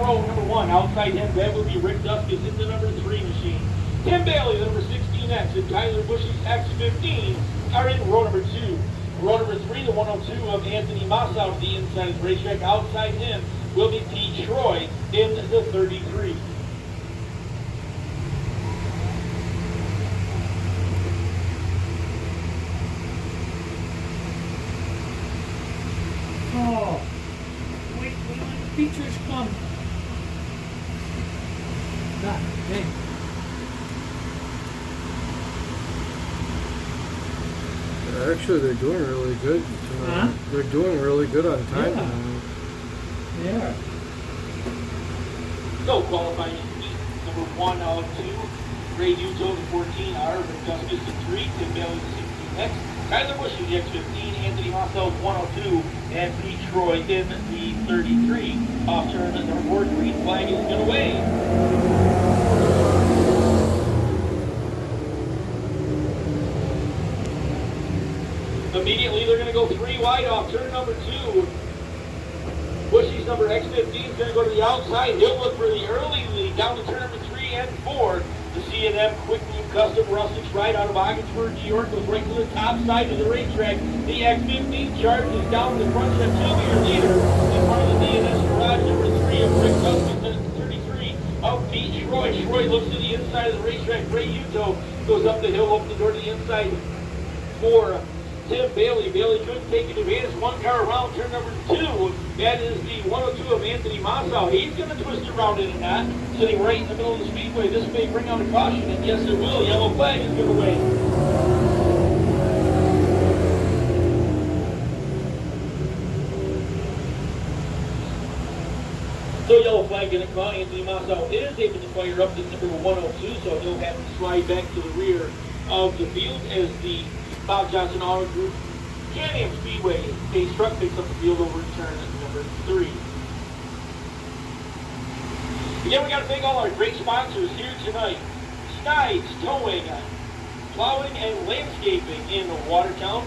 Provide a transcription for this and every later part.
row number 1. Outside him, that will be Rick Duskus in the number 3 machine. Tim Bailey, the number 16X, and Tyler Bush's X15 are in row number 2. Row number 3, the 102 of Anthony Moss out of the inside of the racetrack. Outside him will be Pete Troy in the 33. Oh, wait when the features come. God, dang. Actually, they're doing really good. Huh? They're doing really good on time. Yeah. Yeah. So qualifying heat number 1 out of 2. Ray Uto, the 14R, Rick Duskus, the 3, Tim Bailey, the 16X, Tyler Bush, the X15, Anthony Mossell, 102, and Pete Troy in the 33. Off turn number 4, green flag is going to wave. Immediately, they're going to go 3 wide off turn number 2. Bushy's number X15 is going to go to the outside. He'll look for the early lead down to turn number 3 and 4. The C&M Quick Lube Custom Rustics right out of Ogdensburg, New York, goes right to the top side of the racetrack. The X15 charges down the front stretch. He'll be your leader in front of the DNS Garage number 3 of Rick Duskus and 33 of Pete Troy. Troy looks to the inside of the racetrack. Ray Uto goes up the hill, opens the door to the inside for Tim Bailey. Bailey couldn't take advantage. 1 car around turn number 2. That is the 102 of Anthony Mossau. He's going to twist around in a knot, sitting right in the middle of the speedway. This may bring out a caution, and yes, it will. Yellow flag is going to wave. So yellow flag going to come out. Anthony Mossau is able to fire up the number 102, so he'll have to slide back to the rear of the field as the Bob Johnson Auto Group Can-Am Speedway Base truck picks up the field over turn number 3. Again, we got to thank all our great sponsors here tonight. Snides Towing, Plowing and Landscaping in Watertown.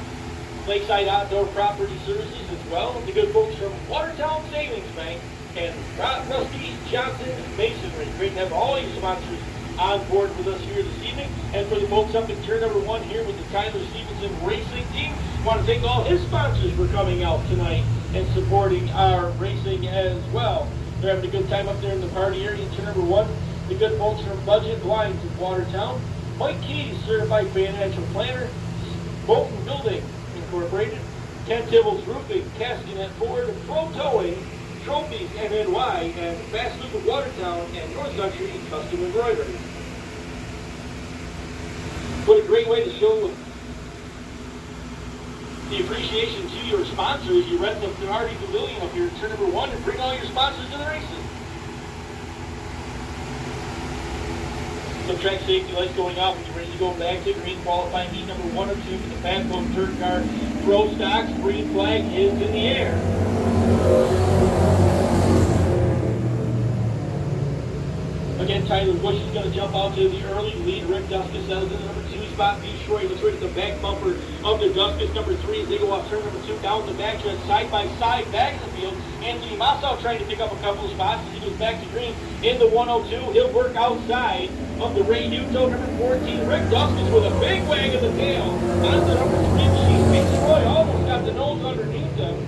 Lakeside Outdoor Property Services as well. The good folks from Watertown Savings Bank and Rusty Johnson Masonry. Great to have all your sponsors on board with us here this evening. And for the folks up in turn number 1 here with the Tyler Stevenson Racing Team, I want to thank all his sponsors for coming out tonight and supporting our racing as well. They're having a good time up there in the party area in turn number 1. The good folks from Budget Blinds of Watertown, Mike Keys, Certified Financial Planner, Bolton Building Incorporated, Ken Tibbles Roofing, Caskinet Ford, Pro Towing, Trophies NNY, and Fast Loop of Watertown, and North Country Custom Embroidery. What a great way to show the appreciation to your sponsors. You rent the Bernardi Pavilion up here in turn number 1 and bring all your sponsors to the races. Some track safety lights going off when you're ready to go back to green. Qualifying heat number 1 or 2 for the Padco Turn Car Pro Stocks. Green flag is in the air. Again, Tyler Bush is going to jump out to the early lead. Rick Duskus settles in the number 2 spot. Pete Troy looks right at the back bumper of the Duskus number 3 as they go off turn number 2 down the back stretch side by side back of the field. Anthony Mossau trying to pick up a couple of spots as he goes back to green in the 102. He'll work outside of the Ray Uto number 14. Rick Duskus with a big wag of the tail on the number 3 machine. Pete Troy almost got the nose underneath them.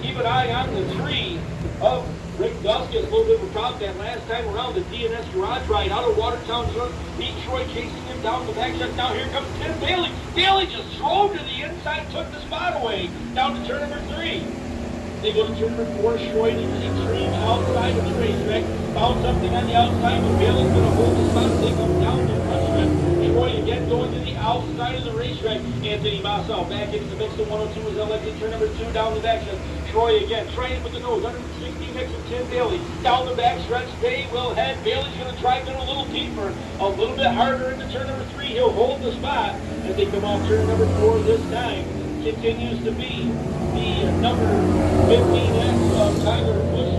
Keep an eye on the 3 of Rick Duskus. A little bit of a problem that last time around. The DNS Garage ride out of Watertown, New York. Pete Troy chasing him down the back stretch. Now here comes Tim Bailey. Bailey just drove to the inside, took the spot away down to turn number 3. They go to turn number 4. Troy to the extreme outside of the racetrack. Found something on the outside, but Bailey's going to hold the spot as they come down the front stretch. Troy again going to the outside of the racetrack. Anthony Mossau back into the mix. The 102 is elected turn number 2 down the back stretch. Troy again trying with the nose. 160 mix of Tim Bailey. Down the back stretch, they will head. Bailey's going to drive in a little deeper, a little bit harder into turn number 3. He'll hold the spot as they come off turn number 4 this time. Continues to be the number 15X of Tyler Bush.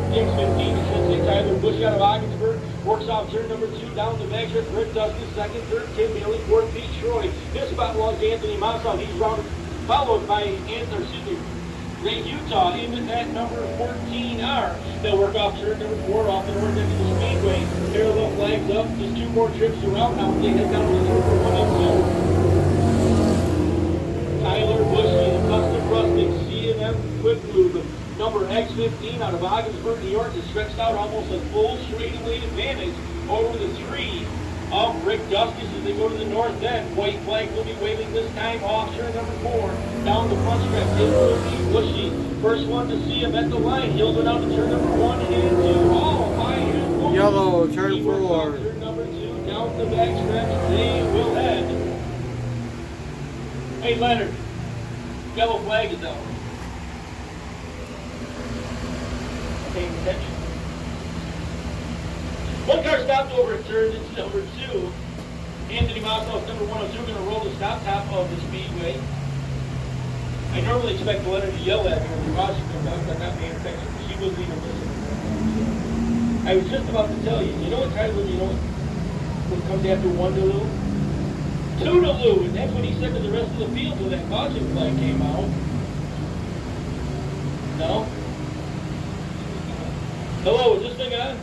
X15, I should say, Tyler Bush out of Ogdensburg. Works off turn number 2 down the back stretch. Rick Duskus, second, third, Tim Bailey, fourth, Pete Troy. This spot belongs to Anthony Mossau. He's rounded, followed by, Ray Utah into that number 14R. They'll work off turn number 4 off the north end of the speedway. Parallel flags up, just 2 more trips around. Now they head down to the turn for 1 and 2. Tyler Bushley, the custom rustic C&M Quick Lube, number X15 out of Ogdensburg, New York, is stretched out almost a full straightaway advantage over the 3 of Rick Duskus as they go to the north end. White flag will be waving this time off turn number 4. Down the front stretch, it will be Bushy. First one to see him at the line. He'll go down to turn number 1 and 2. All by his boy. Yellow, turn He works 4. off turn number 2. Down the back stretch, they will head. Hey Leonard, yellow flag is out. Paying attention. One car stopped over at turn, it's number 2. Anthony Mossow, number 102, going to roll the stop top of the speedway. I normally expect Leonard to yell at me when the caution comes out, but not paying attention. She wasn't even listening. I was just about to tell you, you know what time when you know what comes after 1 to Lou? 2 to Lou, and that's what he said to the rest of the field when that caution flag came out. No? Hello, is this thing on?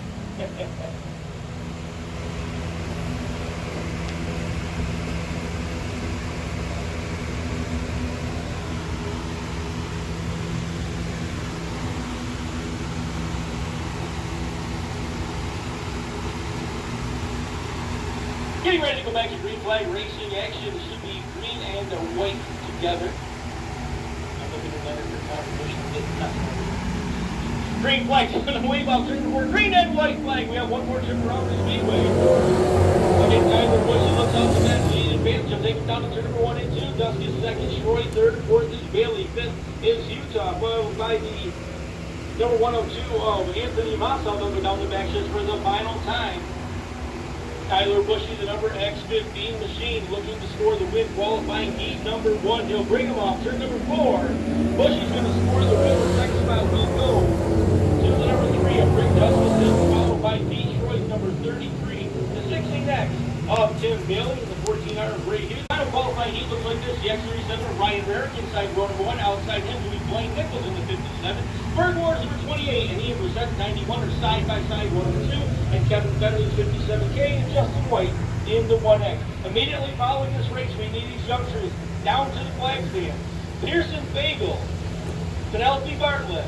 Getting ready to go back to green flag racing action. It should be green and white together. I'm looking at Leonard for confirmation. Green flag going to wave out turn number 4. Green and white flag. We have one more trip around the speedway. Again, Tyler Bushy looks out the net. Lead advantage. He'll take it down to turn number 1 and 2. Dusty is second. Troy third. Fourth is Bailey. Fifth is Utah. Followed by the number 102 of Anthony Mossow. They'll go down the back stretch for the final time. Tyler Bushy, the number X15 machine, looking to score the win, qualifying heat number 1. He'll bring him off turn number 4. Bushy's going to score the win. The second spot will go to the number 3 of Rick Duskus, followed by Detroit's number 33. The 69 of Tim Bailey, and the 14R of Ray Hughes. Final qualifying heat looks like this. The X37 of Ryan Merrick inside row number 1. Outside him will be Blaine Nichols in the 57. Bird Wars number 28 and Ian Brissett 91 are side by side 1 and 2. And Kevin Federer's 57K and Justin White in the 1X. Immediately following this race, we need these youngsters down to the flag stand. Pearson Bagel, Penelope Bartlett,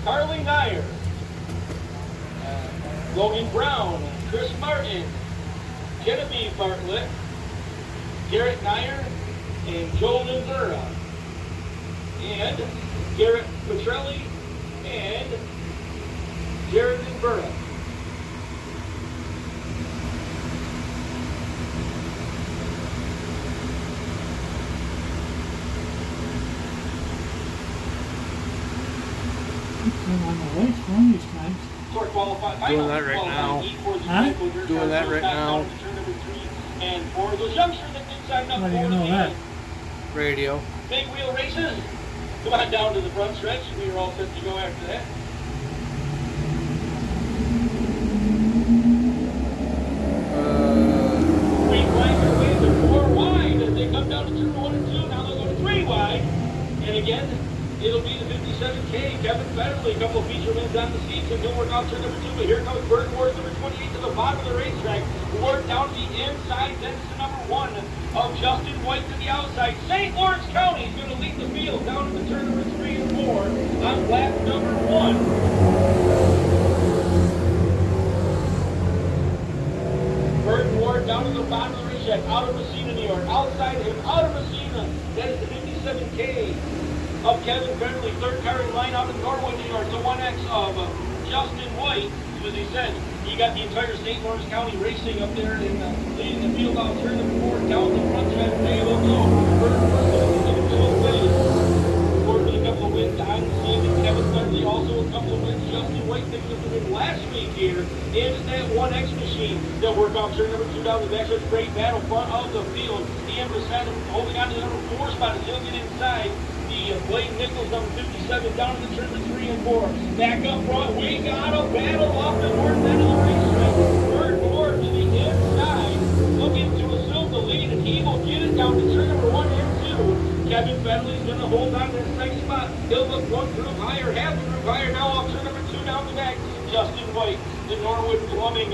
Carly Nyer, Logan Brown, Chris Martin, Genevieve Bartlett, Garrett Nyer, and Joel Ventura, and Garrett Petrelli, and Jared Ventura. On the race one of these times. Doing that right now. Huh? Doing that right now. And for those youngsters that did sign up How do for you know that? the Radio. big wheel races, come on down to the front stretch. We are all set to go after that. Green flags are waving 4 wide as they come down to turn 1 and 2. Now they'll go to 3 wide. And again, it'll be the 57K. Kevin Federley, a couple of feature wins on the seats, and he'll work off turn number 2. But here comes Bird Wars number 28 to the bottom of the racetrack. Ward down to the inside, then to number 1 of Justin White to the outside. St. Lawrence County is going to lead the field down to the turn number 3 and 4 on lap number 1. Bird Ward down to the bottom of the racetrack. Out of Messina, New York. Outside him, out of Messina. That is the 57K of Kevin Federley. Third car in line out of Norway, New York. The 1X of Justin White. As he said, you got the entire St. Lawrence County racing up there and leading the field out turn number 4 down the front stretch. They will go. Bird Ward going to go away. Recorded a couple of wins on the season. Kevin Federley also a couple of wins. Justin White picked up the win last week here in that 1X machine. They'll work off turn number 2 down the back stretch. Great battle front of the field. Ian Brissett holding on to the number 4 spot as he'll get inside. Blaine Nichols, number 57, down to the turn of 3 and 4. Back up front, we got a battle off the north end of the racetrack. Bird Ward to the inside, looking to assume the lead, and he will get it down to turn number 1 and 2. Kevin Federley is going to hold on to that second spot. He'll Justin White. The Norwood Plumbing,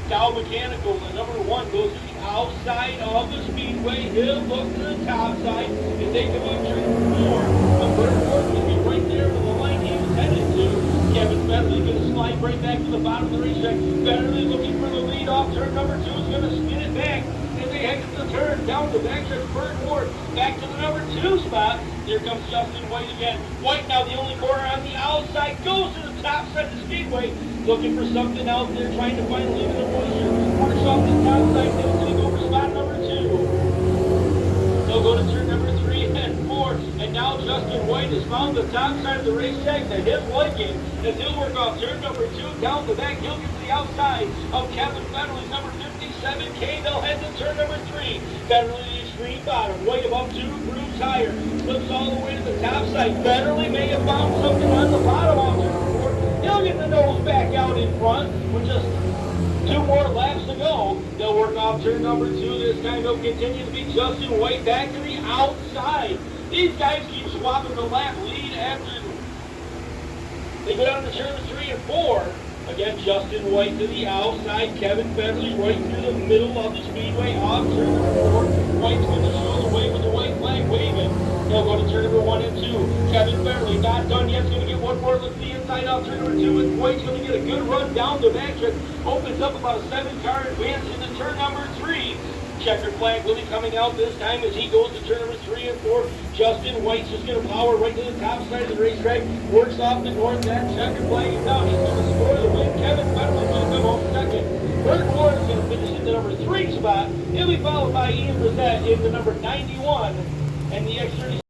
Dow Mechanical, the number 1 goes to the outside of the speedway. He'll look to the top side and they come up turn 4. The third fourth will be right there to the line he was headed to. Kevin Federley going to slide right back to the bottom of the racetrack. Federley looking for the lead off turn number 2 is going to spin it back. As they head to the turn, down the backstretch, Bert Ward, back to the number 2 spot. Here comes Justin White again. White now the only corner on the outside, goes to the top side of the speedway, looking for something out there, trying to find a lead in the moisture. Works off the top side, he's going to go for spot number 2. They'll go to turn number 3 and 4, and now Justin White has found the top side of the racetrack to his liking, as he'll work off turn number 2, down the back, he'll get to the outside of Kevin Federley's number 57K. They'll head to turn number 3. Federley the extreme bottom, White above 2, grooves higher, slips all the way to the top side. Federley may have found something on the bottom off turn 4. He'll get the nose back out in front with just 2 more laps to go. They'll work off turn number 2. This time they'll continue to be Justin White back to the outside. These guys keep swapping the lap lead after they go down to turn 3 and 4. Again, Justin White to the outside. Kevin Federley right through the middle of the speedway off turn number 4. White's going to show the way with the white flag waving. They'll go to turn number 1 and 2. Kevin Federley not done yet. He's going to get one more look to the inside off turn number 2. And White's going to get a good run down the backstretch. Opens up about a 7-car advance into turn number 3. Checkered flag will be coming out this time as he goes to turn number 3 and 4. Justin White's just going to power right to the top side of the racetrack. Works off the north end. Checkered flag is down. He's going to score the win. Kevin Federley will come home second. Bert Ward is going to finish in the number 3 spot. He'll be followed by Ian Brissett in the number 91 and the X30.